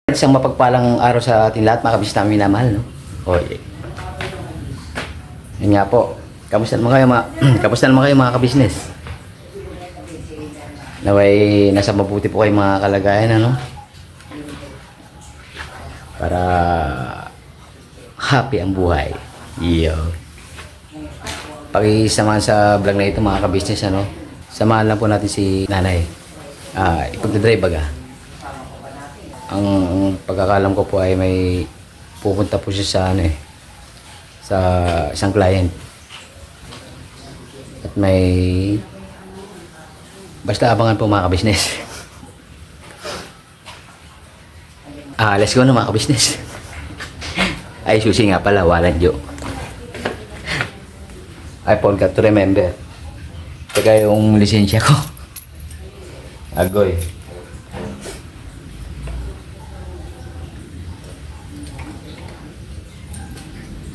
Isang mapagpalang araw sa ating lahat, mga kabisnes namin minamahal, no? Okay. Yun nga po. Kamusta naman kayo, kamusta naman kayo, mga kabisnes? Naway, nasa mabuti po kayo mga kalagayan, ano? Para happy ang buhay. Yo. Pakisamahan sa vlog na ito, mga kabisnes, ano? Samahan lang po natin si nanay. Ipagdadrive baga. Ang pagkakalam ko po ay may pupunta po siya sa sa isang client. At may basta abangan po, mga kabisnes. Let's go na, mga kabisnes. Ay, susi nga pala, walang jo. I forgot to remember. Teka yung lisensya ko. Agoy.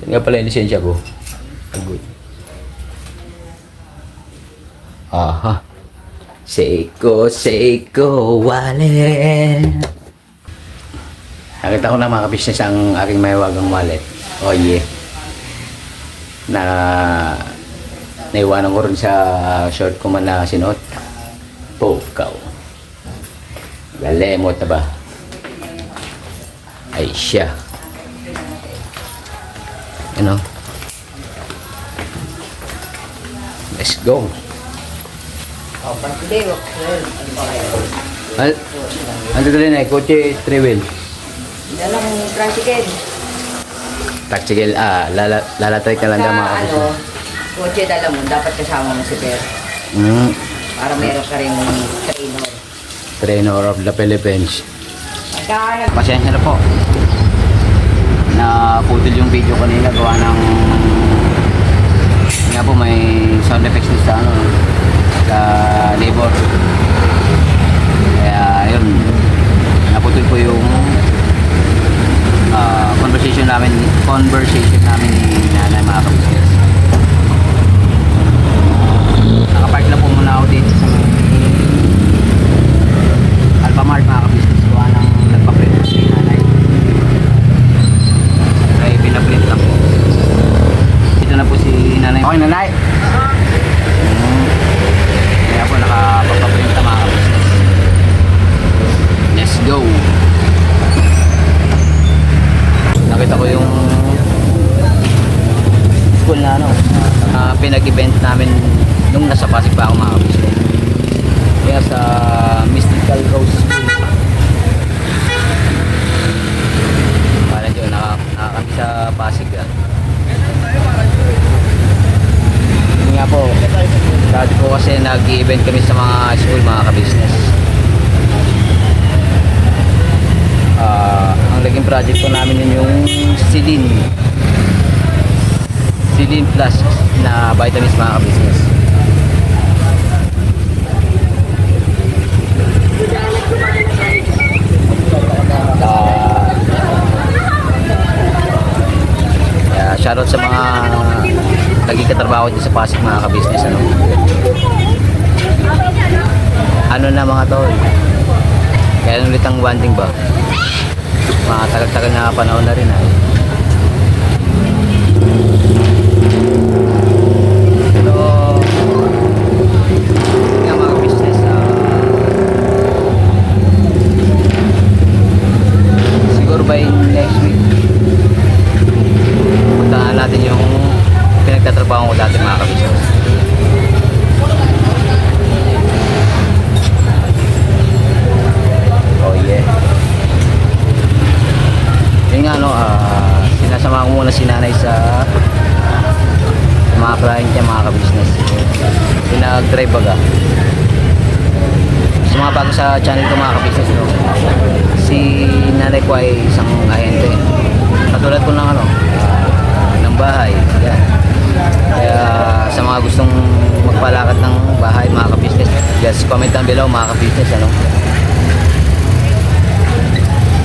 Yan nga pala yung lisensya ko. Agoy. Aha. Seiko, wallet. Nakita ko na, mga kabisnes, ang aking mahiwagang wallet. Oh yeah. Naiwanan ko rin sa short ko man na sinuot. Pokaw. Galemot na ba? Ay siya. Ano? Let's go. Ano dali na? Kotse 3-wheel. Dalang tricycle. Tricycle, lalatry ka lang daw, mga kabisnes. Kotse dala mo, dapat kasama mo si Per. Para meron ka rin trainer. Trainer of the Philippines. Pagka Pasensya na po. Naputol yung video kanina, gawa ng nga po may sound effects sa sa labor. Kaya yun, naputol po yung conversation namin ni nanay, mga kabisnes. Nakapark na po muna ako dito sa Alphamart, mga kabisnes. Gawa ng nagpa-print si nanay. Kaya pinaprint lang po. Dito na po si nanay. Okay, nanay. Kaya po nakapagpa-print na, mga kabisnes. Let's go. Nakita ko yung school na pinag-event namin nung nasa Pasig pa ako, mga kabisnes. Kaya sa Mystical Rose School. Parang yun, nakakami sa Pasig. Yun nga po, dati po kasi nag-event kami sa mga school, mga kabisnes. Ang naging project po namin yun yung Silin Plus na vitamins, mga kabisnes. Shoutout sa mga naging katrabaho dito sa Pasig, mga kabisnes. Ano na, mga tol? Kaya ulit ang bonding ba? Mga tagal-tagal na panahon na rin, Pero nga, mga kabisnes, siguro by next week puntahan natin yung pinagtatrabaho ko dati, mga kabisnes. Oh yeah. Yun nga, sinasama ko muna si nanay sa mga client niya, mga kabisnes. Pinag-drive baga. Sa mga bago sa channel ko, mga kabisnes, si nanay ko ay isang ahente. Katulad ko ng ng bahay. Yan. Kaya sa mga gustong magpalakad ng bahay, mga kabisnes, just comment down below, mga kabisnes.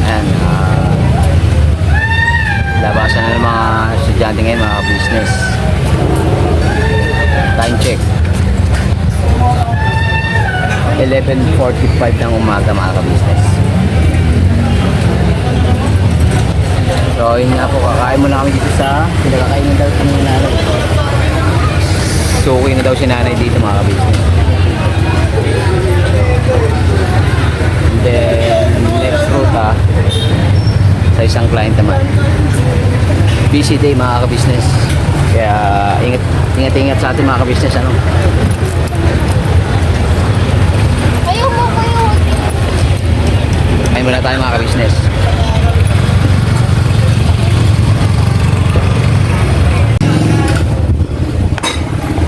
Ayan, labasan na ng mga estudyante ngayon, mga business. Time check 11:45 ng umaga, mga ka-business. So, yun nga po, kakain muna kami dito sa pinakakain daw si nanay. Suki na daw si nanay dito mga kabisnes. And then, next route sa isang client naman. Busy day mga kabisnes. Kaya ingat sa ating mga kabisnes. Ano? Kain muna tayo mga kabisnes.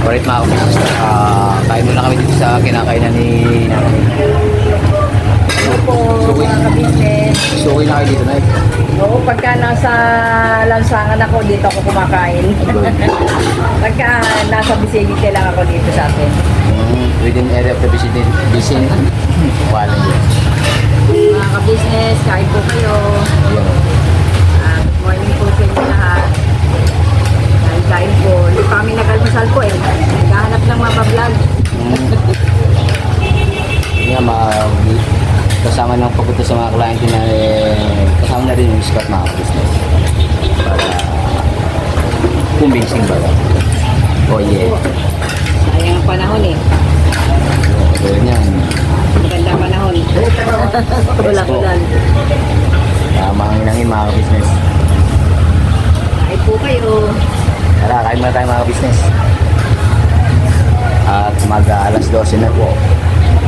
Alright mga kabisnes. Kain muna kami dito sa kinakainan ni nanay. Opo, mga ka-business. Suki na kayo dito na Oo, pagka nasa lansangan ako, dito ako kumakain. Pagka nasa vicinity lang ako dito sa atin. Within area of the vicinity. Wala yun. Mga ka-business, kain po kayo. Yun. Good morning po sa inyo lahat. Kain po. Hindi pa kami nag-almusal po eh. Naghahanap ng mabablog. Yun nga, kasama ng pagpunta sa mga client na kasama na rin yung Scott mga business para convincing ba? Oh yeah. Sayang ang panahon eh. So yan. Maganda panahon. Ulan-ulan. Tama ang inangin mga business. Kain po kayo. Tara, kain muna tayo mga business. At mag-alas 12 na po.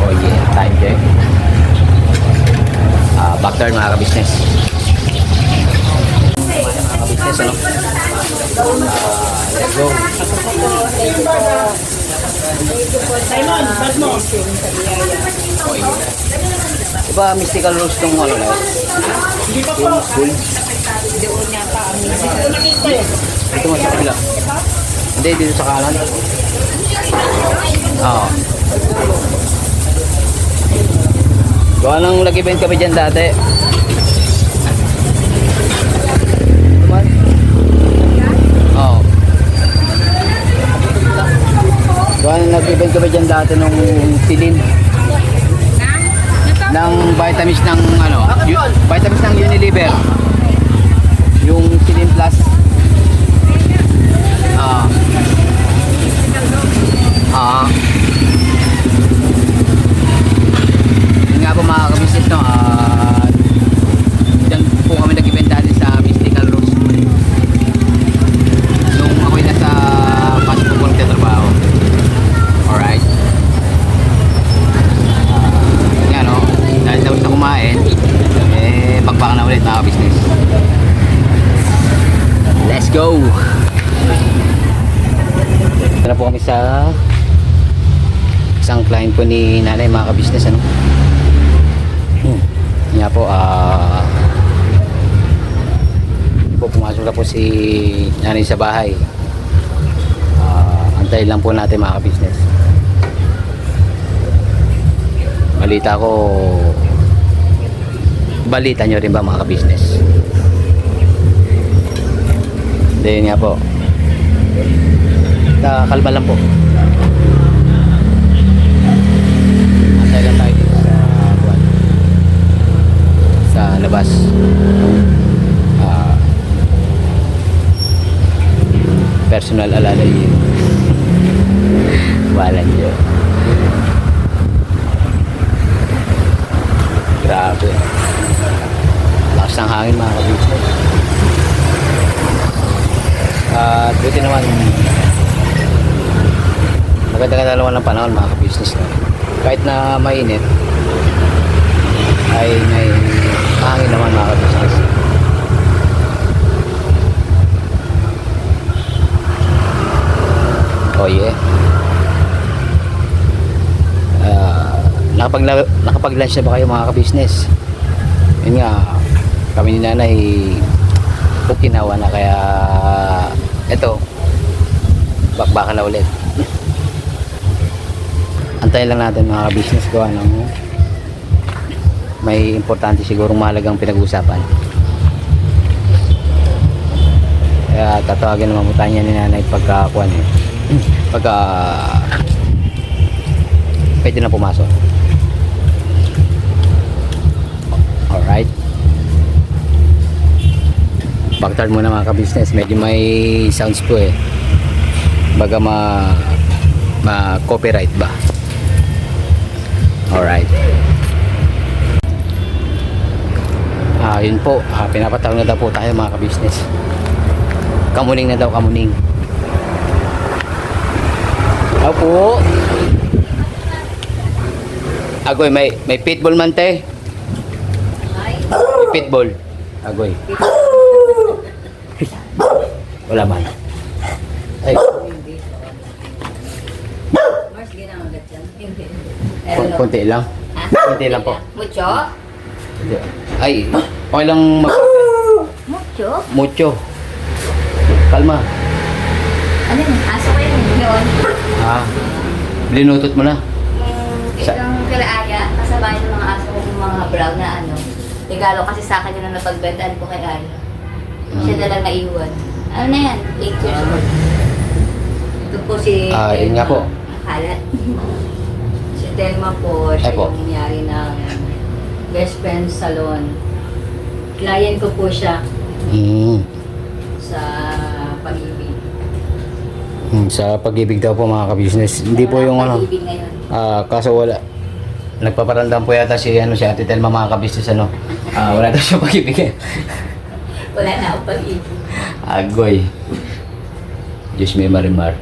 Oh yeah, time check. Back turn mga ka-business. Mga ka-business, ano? Let's go. Simon, ba't mo? Oh, yeah. Diba mystical rose tong ano na yun? Yung school? Doon nga pa kami. Ito mo sa kabila. Hindi, dito sa kanan. Oo. Gawa nang nag-event kami dyan dati. Naman? Oo. Gawa nang nag-event kami dyan dati nung silin. Ng vitamins ng ano, vitamins ng Unilever. Yung silin plus. Yun nga po mga kabisnes, no? Diyan po kami nag-event dati sa Mystical Rose nung ako'y nasa fast food ko nagtatrabaho. Alright. Yun nga, no? Dahil tapos na kumain, bakbakan na ulit mga kabisnes. Let's go! Ito na po kami sa isang client po ni nanay mga ka-business, ano? Nga po, pumasok na po si nanay sa bahay. Antayin lang po natin mga ka-business. Balita nyo rin ba mga ka-business? Hindi nga po. Kalma lang po. Antay lang tayo dito sa labas. Personal alalay yun. Walan yun. Grabe. Lakas ng hangin mga kabisnes. At buti naman maganda-ganda naman ng panahon mga ka-business, no? Kahit na mainit ay may hangin naman mga ka-business. Oh yeah. Nakapag-lunch na ba kayo mga ka-business? Yun nga, kami ni nanay Okinawa na, kaya eto, bakbakan na ulit. Antayin lang natin mga ka-business ko, ano, may importante sigurong mahalagang pinag-uusapan. Kaya tatawagin naman po tayo ni nanay pagka pagka pwede na pumasok. Alright. Backyard muna mga ka-business. Medyo may sounds po eh. Baga ma-copyright ba? Alright. Yun po. Pinapatawag na daw po tayo mga ka-business. Kamuning na daw, kamuning. Opo. Agoy, may pitbull man te. May pitbull. Agoy. Wala man. Ay, Mars, ginawa agad yan. Hindi. konti lang. Konti lang po. Mucho? Ay, okay lang Mucho? mucho. Kalma. Ano yun? Aso ko yun. Linutot mo na. Itong kila Aya, kasabay ng mga aso kong mga brown na ano. Regalo kasi sa akin yun na napagbentahan ko kay Aya. Siya na lang naiwan. Ano na yan? 8 years old. Ito po si Yun nga po. Kalat. Si Telma po, siya Ay po. yung nangyari ng Best Friend Salon. Client ko po siya sa pag-ibig. Sa pag-ibig daw po mga ka-business. Hindi po yung ano. Pag-ibig ngayon. Kaso wala. Nagpaparamdam po yata si Ate Telma mga ka-business ano. Wala daw siya pag-ibig. Wala na akong pag-ibig. Agoy. Diyos may marimar.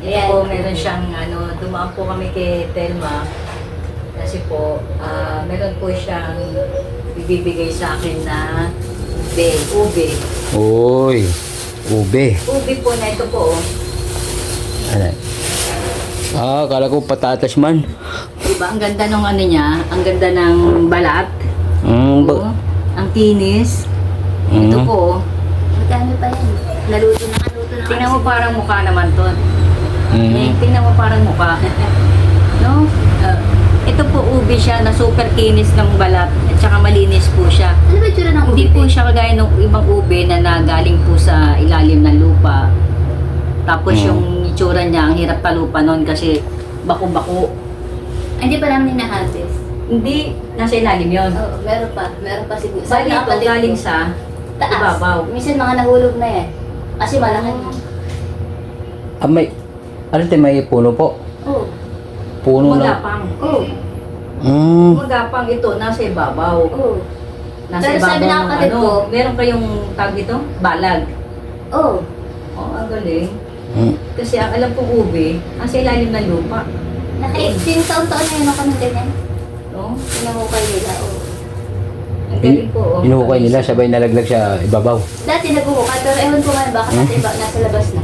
Yan po, meron siyang dumaan po kami kay Telma. Kasi po, meron po siyang ibibigay sa akin na ube. Uy. Ube. Ube po na ito po. Ano? Akala ko patatas man. Diba, ang ganda ng ano niya, ang ganda ng balat. Oo, ang kinis. Ito po, Magkano pa yan? Naluto na tingnan mo parang mukha naman to. Mm. Tingnan mo parang mukha. No? Ito po ube siya na super kinis ng balat at saka malinis po siya. Ano ba itsura ng Hindi ube? po siya kagaya ng ibang ube na nagaling po sa ilalim ng lupa. Tapos yung itsura niya, ang hirap talupa nun kasi bako-bako. Hindi pa namin hinaharvest. Hindi, nasa ilalim yon. Oo, meron pa. Meron pa siguro. Bali ito kapatid galing ko, sa taas. ibabaw. Minsan mga nahulog na yan. Kasi malaki na. May puno po. Oo. Puno na. Magapang. Oo. Magapang ito, nasa ibabaw. Oo. Nasa Pero sabi ibabaw ng ng kapatid ko, meron kayong tag dito? Balag. Oo. Oh, ang galing. Kasi ang alam kong ube, nasa ilalim ng lupa. Naka-18 taon-taon na yun ako ng ganyan. No? Pinamukay nila. Oo. Ang galing po. Oh. Inuhukay nila, sabay nalaglag sa ibabaw. Dati nagbuhukay, pero ewan ko nga baka nasa, nasa labas na.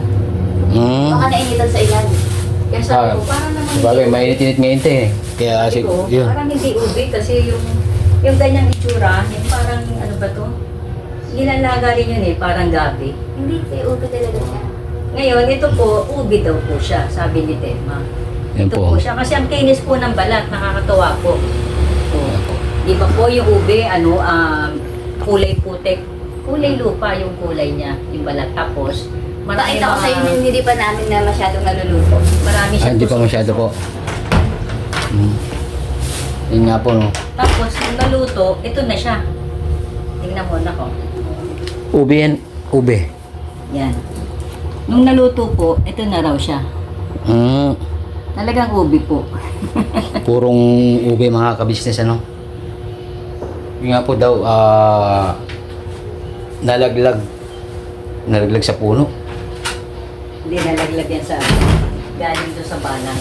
Baka nainitan sa ilalim. Kaya sabi ko, parang naman Sabagay, mainit-init ngayon te. Kaya Sabi ko, yun. parang hindi ube kasi yung ganyang itsura, yung parang ano ba to? Nilalaga rin yun parang gabi. Hindi, kay ube talaga siya. Ngayon, ito po, ube daw po siya, sabi ni Telma. Yan Ito po. po siya, kasi ang kinis po ng balat, nakakatuwa po. Di ba po yung ube, kulay putik, kulay lupa yung kulay niya, yung balat. Tapos, marami Pakita ko sa inyo, hindi pa namin na masyadong naluluto. marami siya. Hindi pa masyado po. Yun nga po no. Tapos, nung naluto, ito na siya. Tingnan mo, nako. Ube yan. Ube. Yan. Nung naluto po, ito na raw siya. Talagang ube po. Purong ube mga ka-business ano. Yun nga po daw, nalaglag sa puno. Hindi nalaglag yan sa galing doon sa balang.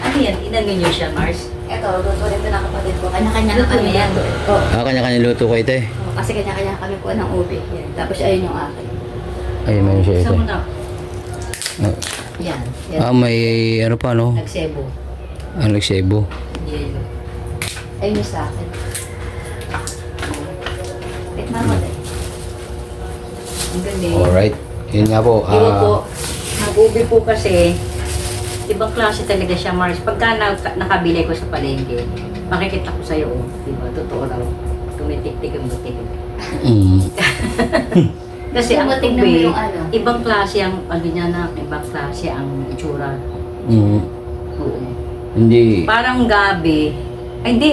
Ano yan? Inano nyo siya, Mars? Ito, luto rin ito ng kapatid ko. Kanya-kanya na Luto kami niya yan. to. Oo. Kanya-kanya luto ko ito eh. Kasi kanya-kanya kami po ng ube. Yan. Tapos ayun yung akin. Ay, may siya ito. Saan mo na? Yan. Yan. May ano pa no? Nagsebo. Ang nagsebo. Yelo. Ayun yung sa akin. Wait, mama. Ang galing. Alright. Yun nga po. Diba po, mag-ube po kasi, ibang klase talaga siya, Mars. Pagka nakabili ko sa palengke, makikita ko sa'yo, diba, totoo raw. Tumitik-tik yung butik. Kasi ang Tingnan mo ube, yung ano. ibang klase ang, niya na, ibang klase ang itsura. Oo. Hindi. Parang gabi, ay hindi,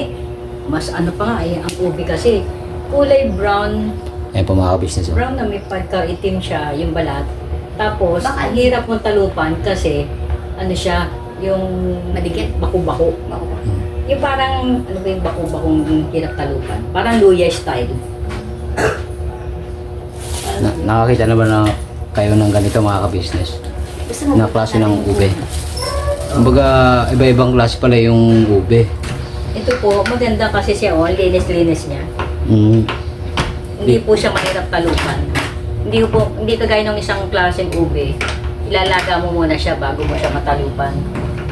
Mas ano pa nga eh, ang ube kasi kulay brown, Ayan po mga ka-business. Oh. brown na may pagka-itim siya, yung balat. Tapos, Baka- ang hirap mong talupan kasi, ano siya, yung Madikit. bako-bako. Yung parang, ano ba yung bako-bakong hirap talupan? Parang luya style. Nakakita na ba na kayo ng ganito mga ka-business? Gusto mo Na klase ng ube? Kumbaga, iba-ibang klase pala yung ube. Ito po, maganda kasi siya, oh, linis-linis niya. Mm. Hindi po siya mahirap talupan. Hindi kagaya ng isang klaseng ube. Ilalaga mo muna siya bago mo siya matalupan.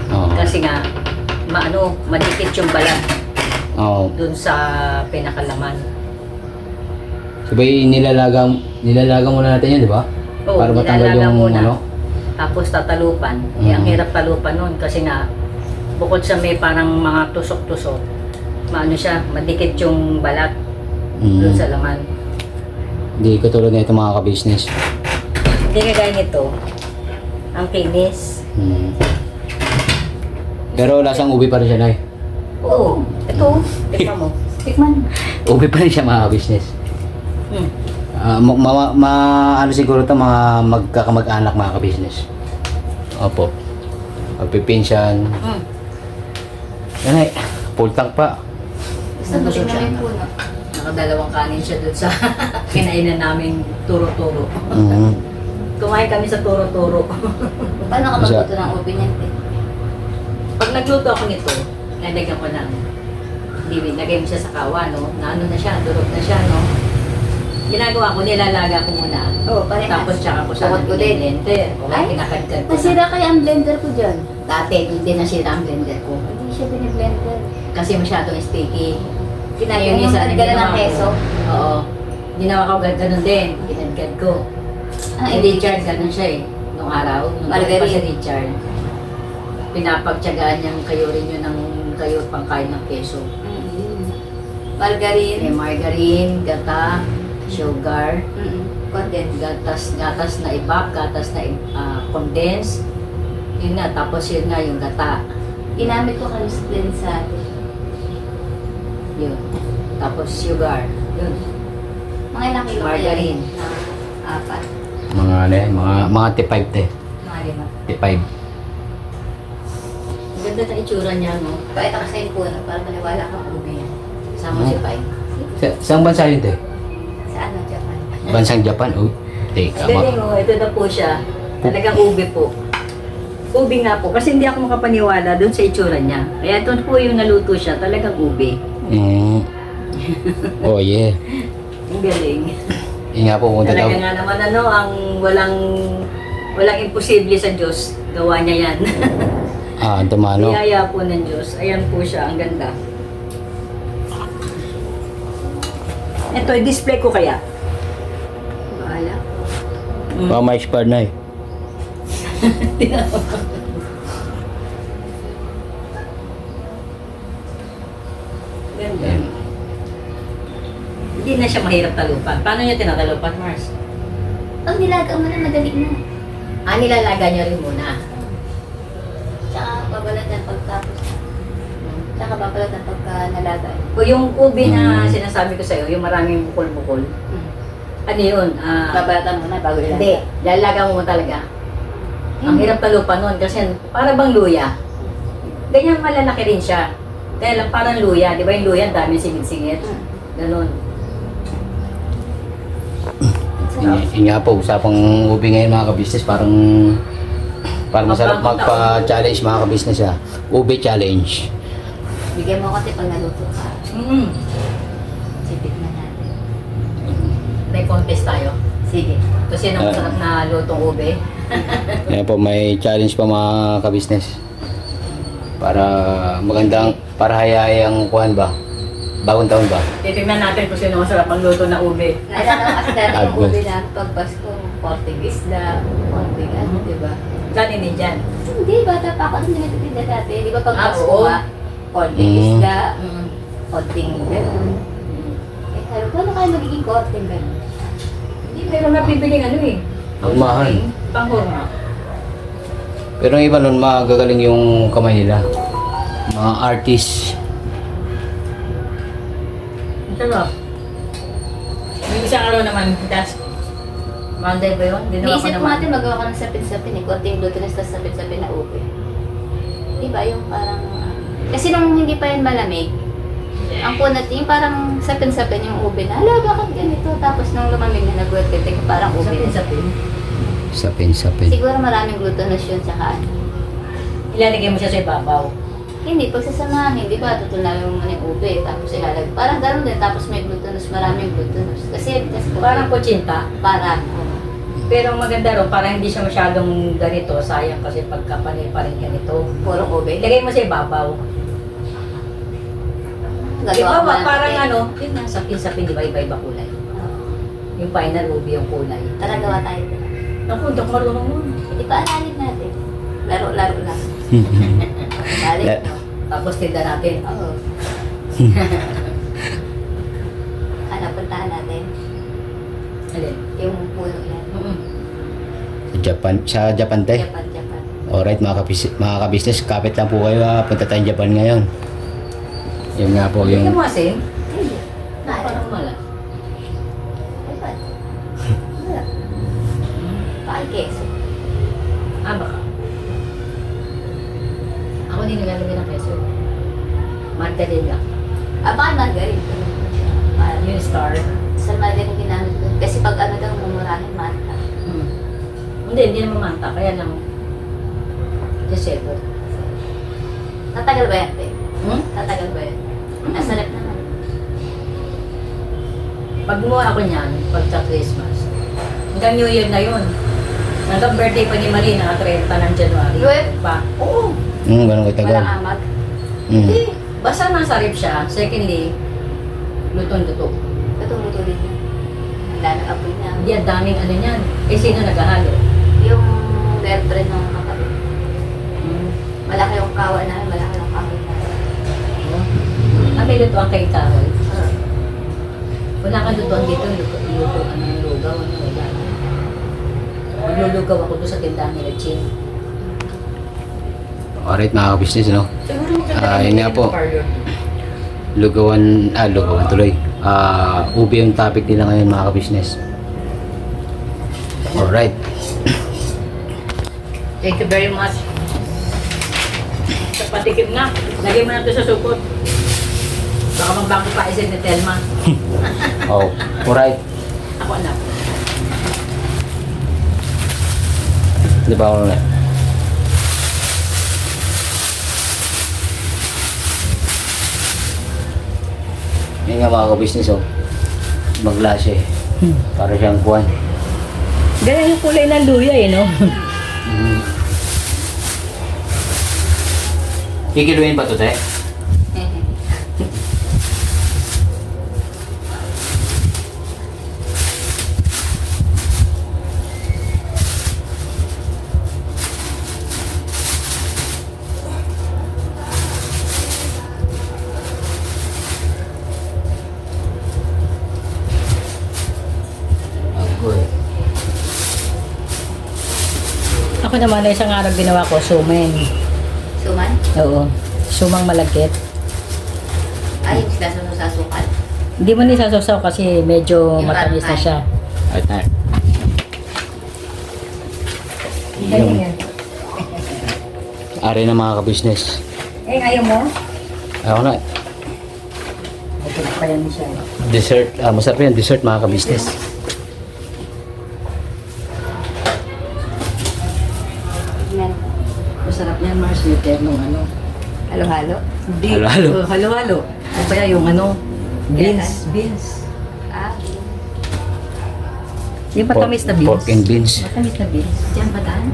Oo. Kasi nga, madikit yung balat Oo. dun sa pinakalaman. Sabay, nilalaga muna natin yan, di ba? Oo, Para matanggal nilalaga yung muna. ano. Tapos tatalupan. Eh, ang Mhm. hirap talupan nun kasi nga, bukod sa may parang mga tusok-tusok, madikit yung balat dun Mm. sa laman. Hindi katulad na ito mga ka-business. Hindi kagaya nito. Ang kinis. Mm. Pero lasang ube pa rin siya, Nay. Oo. Ito, tignan mo. Tikman. Ube pa rin siya mga ka-business. Hmm. Ano siguro ito mga magkakamag-anak mga ka-business. Opo. Magpipinsan. Hmm. Yan ay, full tank pa. Gusto mo tingnan yung puno. Nakadalawang kanin siya dun sa kinainan namin turo-turo. Mm. Kumain kami sa turo-turo. Paano ka magluto ng ube niyan? Te? Pag nagluto ako nito, nalagyan ko ng lagay mo siya sa kawa, no? Na ano na siya, durog na siya, no? Ginagawa ko, nilalaga ko muna. Oo, parehas. Tapos tsaka ko siya Tawad ko din. blender. O Ay, kinakadkad ko na. Nasira kaya ang blender ko dyan. Dati, hindi nasira ang blender ko. Hindi siya biniblender. Kasi masyadong sticky. Ginagawa mo Yung isa, talaga ginawa ng ko. keso. Oo. Ginawa ko ganun din. Ginagad ko. Ah, Si Richard, ganun siya eh. Nung araw, nung Margarine. pa si Richard. Pinapagtyagaan niyang kayo rin yun ng kayo pangkain ng keso. Margarine. May margarine, gata, sugar, Condensed. gatas na ibak, gatas na condense. Yun na, tapos yun nga yung gata. Ginamit ko kami sa Yun. Tapos sugar. Yun. mga ilang kilo kaya Margarine. yun? Apat. Mga ano yan, mga T5 te. Mga lima. T5. Ang ganda na itsura niya, no? Pakita ko sa yung puno para maniwala kang ube yan. Sama si Pai. Saan bansa yun te? Sa ano, Japan. Bansang Japan? Oh, teka. Galing, oh. Ito na po siya. Talagang ube po. Ube nga po. Kasi hindi ako makapaniwala doon sa itsura niya. Kaya ito po yung naluto siya. Talagang ube. Mm. Oh yeah. Ang galing. Yun nga po, punta daw. Talaga nga naman ang walang imposible sa Diyos. Gawa niya yan. Ang tumano. Biyaya po ng Diyos. Ayan po siya. Ang ganda. Ito, i-display ko kaya. Bahala. Baka may expired na eh. Ganda. Ayan. Hindi na siya mahirap talupan. Paano niya tinatalupan, Mars? Pag nilaga mo na, madali na. Nilalaga niyo rin muna. Tsaka babalatan pagtapos. Tsaka babalatan pagka nalagay. O yung ube na Mm. sinasabi ko sa'yo, yung maraming bukol-bukol, ano yun? Babalatan mo na bago ilagay. Hindi, lalaga mo talaga. Ang hirap talupan nun kasi para bang luya. Ganyan malalaki rin siya. Kaya lang parang luya, di ba yung luya, ang dami singit-singit. Ganon. Yun nga po, usapang ube ngayon mga ka-business, parang masarap magpa-challenge mga ka-business ha. Ube challenge. Bigyan mo kasi pag naluto ka. Sipit na natin. May contest tayo. Sige. Kasi sino masarap na lutong ube. Yan po, may challenge pa mga ka-business. Para magandang, para hayayang kuhan ba? Bagong taon ba? Titignan natin kung sino masarap ang luto na ube. Naalala ko kasi dati yung Agos. ube na pag Pasko, konting isda, konting ano, di ba? Saan ini dyan? Hindi, bata pa ako nung nagtitinda dati. Di ba pag Ah, Pasko oo. nga, konting Mm. isda, konting gano'n. Eh, sabi ko, ano kaya magiging konting gano'n? Hindi, pero napipiling ano eh. Ang mahal. Panghurma. Pero ang iba nun, magagaling yung kamay nila. Mga artist. Sarap. Yung isang araw naman, that's Monday ba yun? Ginawa ko Naisip ko naman. natin magawa ka ng sapin-sapin eh. Konting glutinous tapos sapin-sapin na ube. Diba yung parang... kasi nung hindi pa yan malamig, ang punat yung parang sapin-sapin yung ube na, ala, bakit ganito? Tapos nung lumamig na nag-glutinous, parang ube. Sapin-sapin. Sapin. Siguro maraming glutinous yun, tsaka ano. Ilalagay mo siya sa ibabaw. Hindi, pagsasamahin, di ba, tutunaw mo na yung ube, tapos ilalag. Parang gano'n din, tapos may glutinous, maraming glutinous. Kasi, Parang kutsinta. parang, Pero ang maganda ron, para hindi siya masyadong ganito, sayang kasi pagkapanil pa rin ganito. puro ube. Ilagay mo sa ibabaw. Gagawa ko Ibabaw, ng parang kape. ano, yun nga, sapin-sapin, di ba, iba-iba kulay. Yung final ube yung kulay. Tara, gawa tayo. Naku, hindi ako marunong nun. Di ba, aralin natin. Laro-laro lang. Aralin. Tapos tinda natin. Oo. Ano, puntahan natin? Alin? Yung puno yan. Sa Japan te. Japan. Alright mga ka-business, kapit lang po kayo ha. Punta tayong Japan ngayon. Yun nga po Hindi ka yung... mo asin? Hindi. Parang mala. Japan. Wala. Bakit keso? Ah, baka. Ako din naglalagay ng keso. Margarine lang. Bakit margarine? Parang Yung star. sa margarine ginamit ko. Kasi pag ano daw, mumurahin mata. Hindi naman manta. Kaya lang, Joseph. Tatagal ba yan, Pe? Tatagal ba yan? Mm. Nasarap naman. Pag gumawa ako niyan, pagka Christmas, hanggang New Year na yun. Hanggang birthday pa ni Marie, naka-30 ng January. Uy! Pa? Oo. ganun katagal. Walang amag. Hindi. Basta nasa rib siya. Secondly, lutong-luto. Katumuto din yan. Ang daming apoy niya. Hindi, ang daming ano niyan. Eh, sino naghahalo? Yung girlfriend ng kapatid. Malaki yung kawa namin, malaki yung kawa namin. May lutuan kay Carol. Wala kang lutuan dito. Lutuan ng lugaw. Wala. Maglulugaw ako doon sa tindahan nila, Chin. Alright mga ka-business, no? Siguro yun nga po. Lugawan tuloy. Ube yung topic nila ngayon mga ka-business. Alright. Thank you very much. Sa patikim na. Lagay mo na ito sa supot. Baka magbago pa isip ni Telma. Oh, alright. Ako anak. Di ba ako na? Yan nga mga ka-business, oh. Maglase. Para siyang kuwan. Ganyan yung kulay ng luya eh, no? Kikiluin pa to, te? Good. Ako naman, isang araw ginawa ko, sumen. Suman? Oo. Sumang malagkit. Ay, yung sinasunod sa sukal. Hindi mo nisasasaw kasi medyo Yung matamis na parang siya. Alright na. Ganyan yan. Ari na mga ka-business. Eh, ayaw mo? Ako na. Ito pa yan siya. Dessert. Masarap yan. Dessert mga ka-business. Yan. Masarap yan, Mars, with nung ano. Halo-halo. Hindi. Halo-halo. Halo-halo. O kaya yung ano, beans. Beans. Ah, Yung matamis na beans. Pork and beans. Matamis na beans. Diyan ba daan?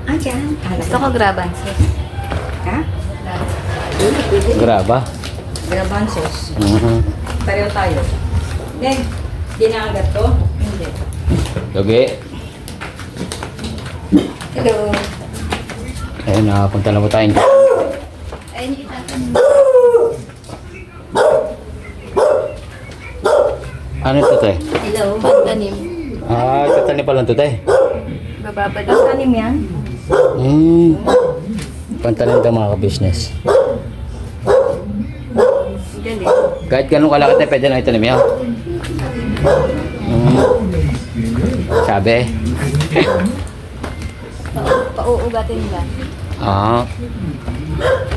Ah, diyan. gusto ko graban sis. Ha? Graba. Grabansos. Pareho tayo. Neng, dinagat to? Hindi. Logi. Hello. Ayun, nakapunta na po tayo. Ayun yung itatang. Ano ito, te? Hello. Pantanim. Ito tani pa lang ito, te. Bababa Ang tanim yan? Pantalan daw mga ka-business. Galing. Kahit ganun kalaki tayo, pwede na itanim yan. Sabi? Pauugatin nila. Ah.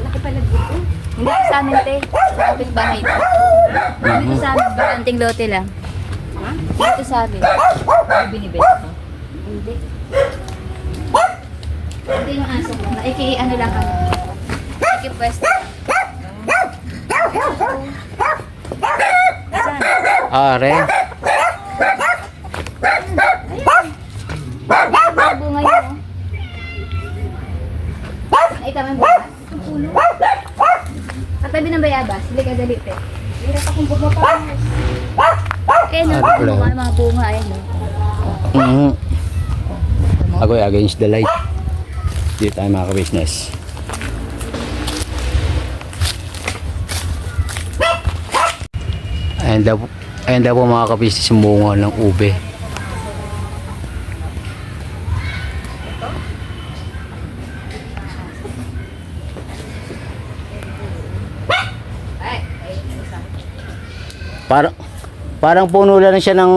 Laki pala dito. Hindi sa amin, te. Sa kapitbahay ito. Dito sa amin, bakanting lote lang. Dito sa amin. Binibenta ko. Hindi. Ito yung aso ko. Ano lang kami. Ikipwesto lang. Saan? Are. Mga bunga yun, oh. Nakita mo yung bunga? Ang puno. Katabi ng bayabas. Hindi ka dali, te. Hirap akong bumapa. Eh, no, Ano pala yun? mga bunga, ayun, no. Ako ay against the light. Dito tayo mga ka-business. Ayan daw po mga ka-business yung bunga ng ube. Parang puno lang siya ng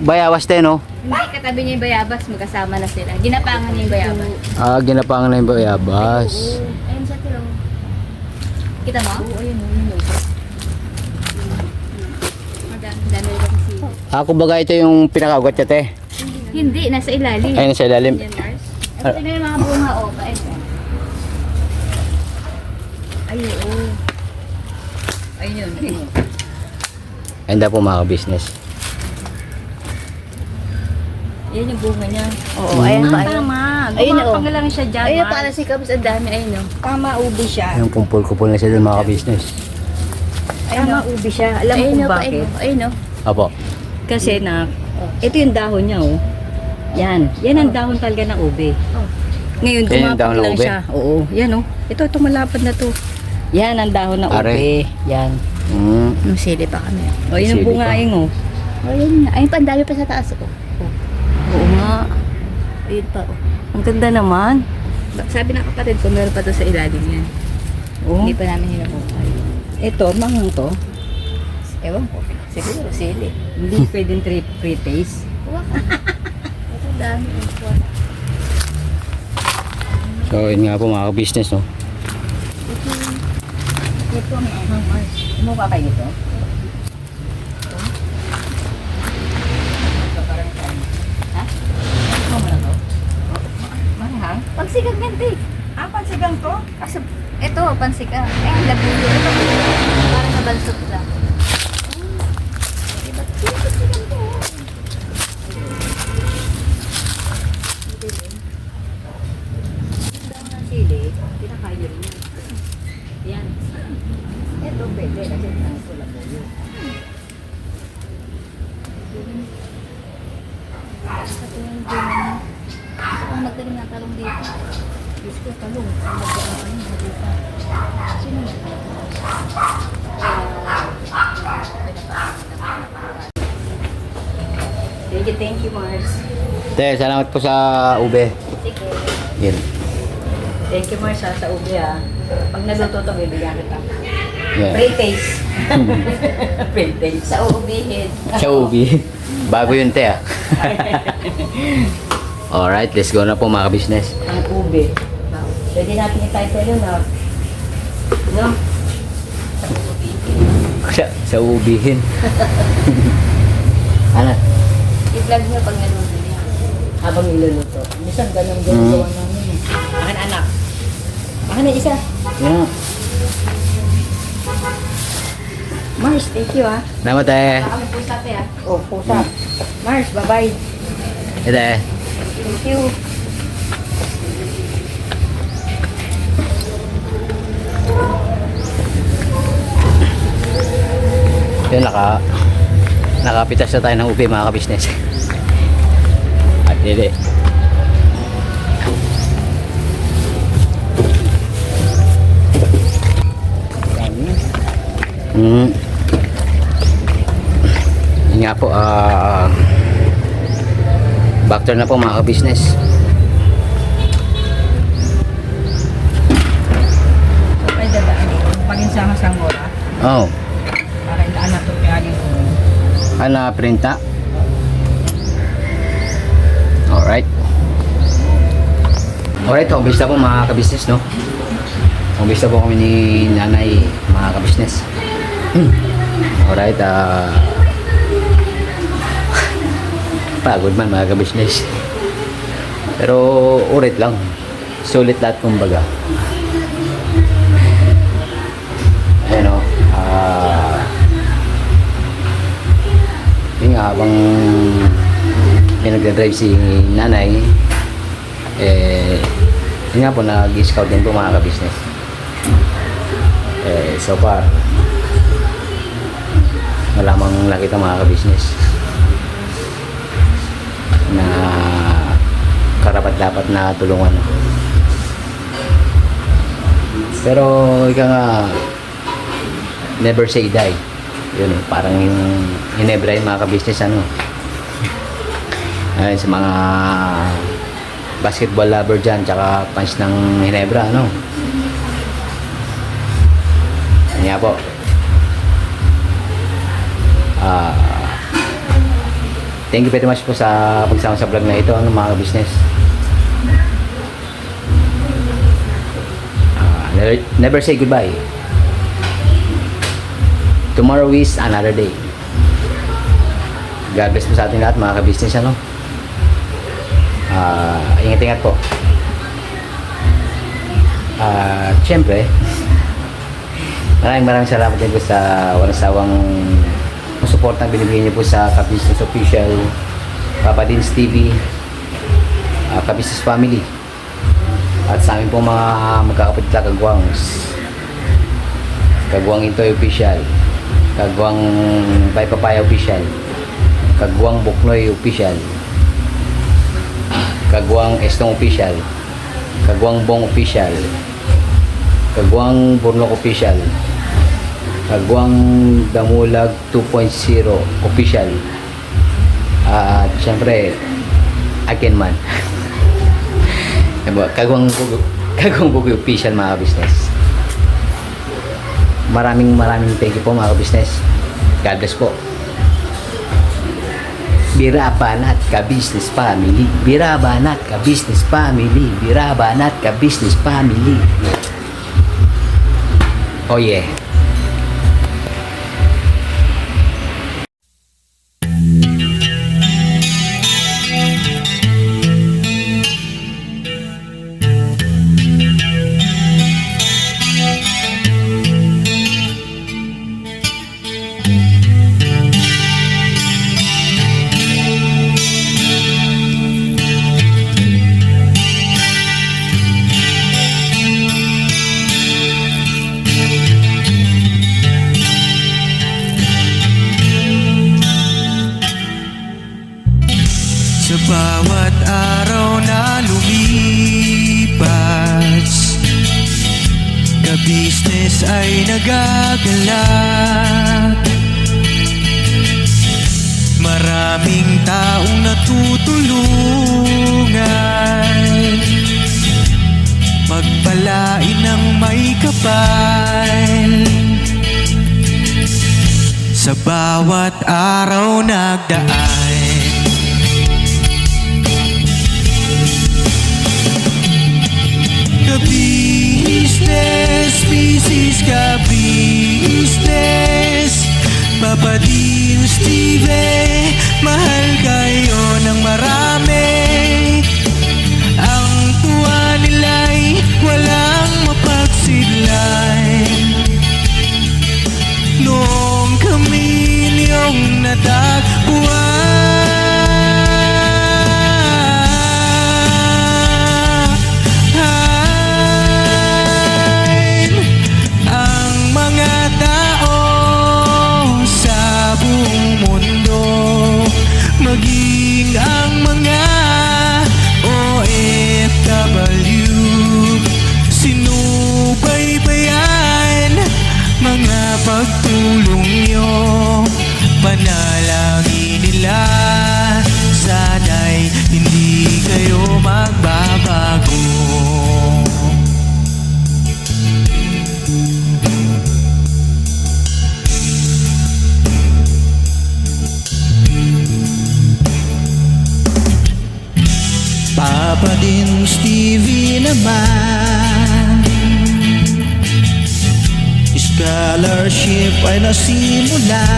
bayawas tayo, no? Hindi, katabi niya yung bayabas. Magkasama na sila. Ginapangan niya yung bayabas. Ah, ginapangan na yung bayabas. Ayun siya, tiro. Kita mo? Oo, ayun, ayun. Madami rin kasi. Ah, kumbaga ito yung pinakaugat niya, te. Hindi, nasa ilalim. Ayun sa ilalim. Yan, Mars. Ito na yung mga bunga, oh. Kain mo. Ay, oo. Ayun yun. Ayun daw po mga ka-business. Yan yung bunga niya. Oo, ayun pa. Ayun. Tama. Ayun, Gumapang oh. lang siya dyan. Ayun, Mars. para si Cubs, ang dami. Ayun, oh. Tama, ubi siya. Ayun, kumpul-kupul na siya dun mga ka-business. Tama, ubi siya. Alam mo Ayun, kung oh, bakit? ayun, oh. Ayun, oh. Apo. Kasi ito yung dahon niya, oh. Yan. Yan ang dahon talaga ng ube. Oh. Ngayon, Yan yung dahon gumapang ng lang ube? siya. Oo. Yan, oh. Ito malapad na to. Yan ang dahon ng Are. ube. Yan. Nung sili pa kami. O, yun ang Sili bunga ah. pa. yung, oh. Ayun na. Ayun pa, ang dami pa sa taas, oh. Oo nga. Ayun pa, oh. Ang ganda naman. Sabi ng kapatid ko, meron pa to sa ilalim yan. Oh. Hindi pa namin hinapukay. Ito, mangang to. Ewan ko. Siguro, sili. Hindi pwedeng pre-taste. Huwag ka. Ito dami. So, yun nga po mga ka-business, no? Ito ang anghang, Mars. Ano ka kayo ito? Ha? Ano mo na to? Manghang? Pagsigang yan, te. Ah, pansigang to? Kasi, ito, pansigang. Eh, ang labuyo. Ito, parang nabalsot lang. Diba? Pagsigang to. Sili, pinakayo rin yan. Yan. Ito pwede kasi ang pula po yun. Sa tuwing gano'n. Gusto kong magtanim ng talong dito. Diyos ko, talong. Ang mag-ano dito. Sino na? Thank you, Mars. Te, salamat po sa ube. Sige. Yan. Thank you, Mars, sa ube, ah. Pag naluto to, bibigyan kita. Yan. Pre-taste. Pre-taste. Sa uubihin. Sa ube. Bago yun, te, ah. Alright, let's go na po mga ka-business. Ang ube. Pwede natin i-title yun, ah. No? Sa ubihin. Ano? I-vlog nyo pag naluto niya. Habang niluluto. Minsan ganun Mm. gawa namin. Akin anak. Akin na isa. Yan. Mars, thank you, ah. Salamat, te. Kami po sa te, ah. Oh, pusa. Mars, bye-bye. Te. Thank you. Yun, nakapitas na tayo ng ube mga ka-business. At dili. Yun nga po, back turn na po mga ka-business. Pwede ba? Pag-insahan sa mura. Oh, Para na printa. Alright. Alright, umbista po mga kabisnes, no? Umbista po kami ni nanay, mga kabisnes. Alright, pagod man mga kabisnes. Pero ulit lang. Sulit lahat kumbaga. Ayan o. Yun nga, habang pinagdadrive si nanay, yun nga po, nag-scout din po mga kabisnes. So far, wala mang nakita mga kabisnes na karapat-dapat na tulungan. Pero ika nga, never say die. Yun, parang yung Hinebra yung mga kabisnes, ano. Ayun, sa mga basketball lover dyan, tsaka fans ng Hinebra, ano. Kanya po. Thank you very much po sa pagsama sa vlog na ito, ano, mga business. Never say goodbye. Tomorrow is another day. God bless po sa ating lahat, mga ka-business, ano. Ingat-ingat po. Siyempre, maraming salamat din po sa walang sawang support na binibigay niyo po sa Ka-Business Official, Papa Dins TV, Ka-Business Family, at sa amin po mga magkakapatid na Kagwang Intoy Official, Kagwang Papaya Official, Kagwang Buknoy Official, Kagwang Estong Official, Kagwang Bong Official, Kagwang Burnok Official, Kagwang Damulag 2.0 Official, at syempre Akenman. Kagwang Bugoy Official, mga business. Maraming thank you po, mga business. God bless po. Birabanat Ka-Business Family, Birabanat Ka-Business Family, Birabanat Ka-Business Family. Oh yeah. Sa bawat araw na lumipas, ka-business ay nagagalak. Maraming taong natutulungan, pagpalain ng may kapal. Sa bawat araw nagdaan, ka-business, business, ka-business, Papa Dins TV, mahal kayo ng marami. Ang tuwa nila'y walang mapagsidlan. Noong kami niyong natagpuan, maging Papa Dins TV naman, scholarship ay nasimula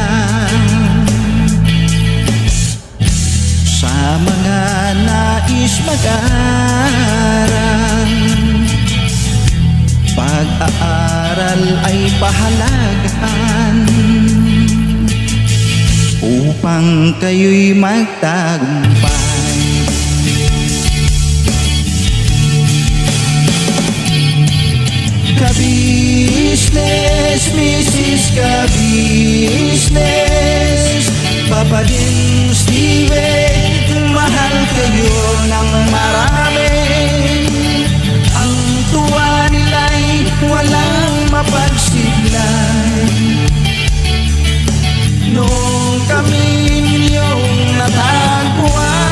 sa mga nais mag-aral. Pag-aaral ay pahalagahan upang kayo'y magtagumpay. Ka-business, Mrs. Ka-business, Papa Dins TV, mahal kayo ng marami. Ang tuwa nila'y walang mapagsiglay. Nung kami ninyong natagpuan,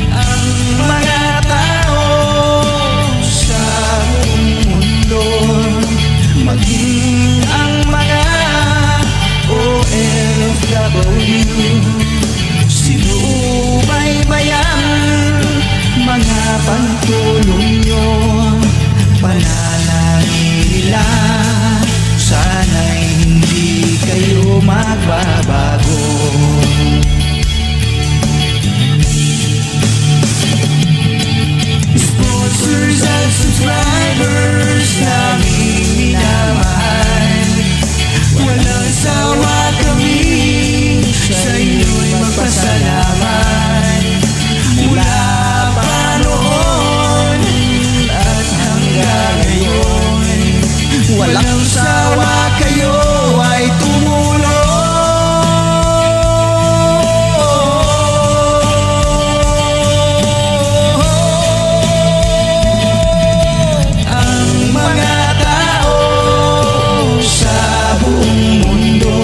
ang mga tao sa buong mundo, maging ang mga OFW, sinubaybayan mga pagtulong nyo. Panalangin nila, sana'y hindi kayo magbabago. Sponsors at subscribers naming minamahal, walang sawa kami sa inyo'y magpasalamat. Mula pa noon at hanggang ngayon, walang sawa kayo ay tumulong. Ang mga tao sa buong mundo,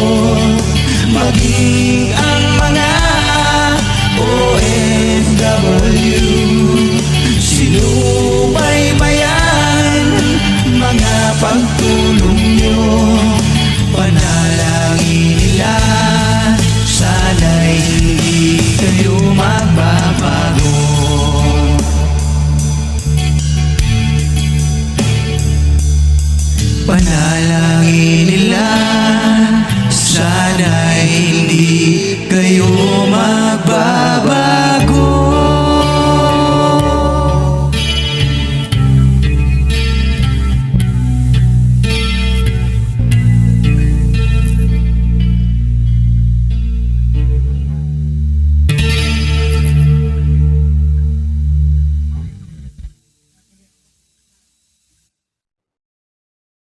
maging ang mga OFW, sinubaybayan mga pagtulong nyo. Panalangin nila, sana'y hindi kayo magbabago. Panalangin nila,